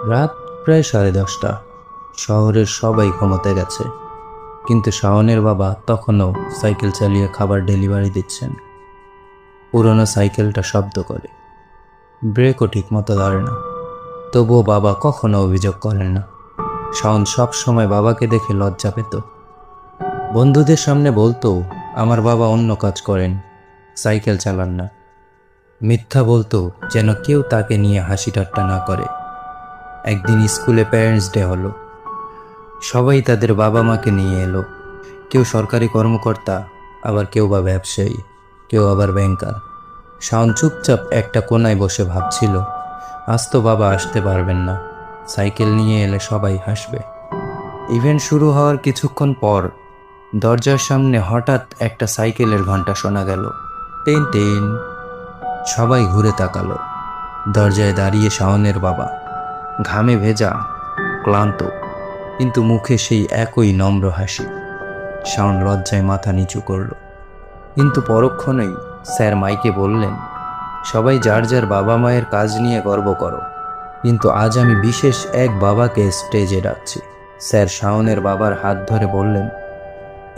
রাত প্রায় 10:30। শহরের সবাই ঘুমোতে গেছে, কিন্তু শাওনের বাবা তখনও সাইকেল চালিয়ে খাবার ডেলিভারি দিচ্ছেন। পুরনো সাইকেলটা শব্দ করে, ব্রেকও ঠিকমতো ধরে না। তবুও বাবা কখনো অভিযোগ করেন না। শাওন সব সময় বাবাকে দেখে লজ্জা পেত। বন্ধুদের সামনে বলতো, আমার বাবা অন্য কাজ করেন, সাইকেল চালান না। মিথ্যা বলতো যেন কেউ তাকে নিয়ে হাসি ঠাট্টা না করে। একদিন স্কুলে প্যারেন্টস ডে হলো। সবাই তাদের বাবা মাকে নিয়ে এলো। কেউ সরকারি কর্মকর্তা, আবার কেউ বা ব্যবসায়ী, কেউ আবার ব্যাংকার। শাওন চুপচাপ একটা কোনায় বসে ভাবছিল, আজ তো বাবা আসতে পারবেন না, সাইকেল নিয়ে এলে সবাই হাসবে। ইভেন্ট শুরু হওয়ার কিছুক্ষণ পর দরজার সামনে হঠাৎ একটা সাইকেলের ঘন্টা শোনা গেল, টেন টেন। সবাই ঘুরে তাকালো। দরজায় দাঁড়িয়ে শাওনের বাবা, ঘামে ভেজা, ক্লান্ত, কিন্তু মুখে সেই একই নম্র হাসি। শাওন লজ্জায় মাথা নিচু করল, কিন্তু পরক্ষণেই স্যার মাইকে বললেন, সবাই যার যার বাবা মায়ের কাজ নিয়ে গর্ব করো, কিন্তু আজ আমি বিশেষ এক বাবাকে স্টেজে ডাকছি। স্যার শাওনের বাবার হাত ধরে বললেন,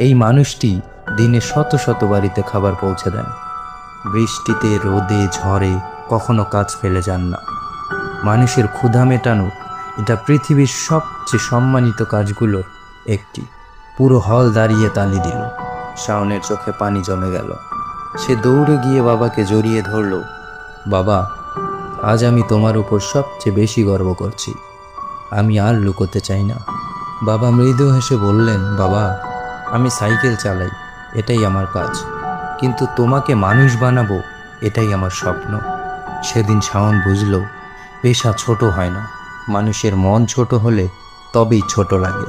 এই মানুষটি দিনে শত শত বাড়িতে খাবার পৌঁছে দেন, বৃষ্টিতে রোদে ঝড়ে কখনো কাজ ফেলে যান না। মানুষের ক্ষুধা মেটানো এটা পৃথিবীর সবচেয়ে সম্মানিত কাজগুলোর একটি। পুরো হল দাঁড়িয়ে তালি দিল। শাওনের চোখে পানি জমে গেল। সে দৌড়ে গিয়ে বাবাকে জড়িয়ে ধরল। বাবা, আজ আমি তোমার উপর সবচেয়ে বেশি গর্ব করছি, আমি আর লুকোতে চাই না। বাবা মৃদু হেসে বললেন, বাবা, আমি সাইকেল চালাই, এটাই আমার কাজ, কিন্তু তোমাকে মানুষ বানাবো, এটাই আমার স্বপ্ন। সেদিন শাওন বুঝল, পেশা ছোট হয় না, মানুষের মন ছোট হলে তবেই ছোট লাগে।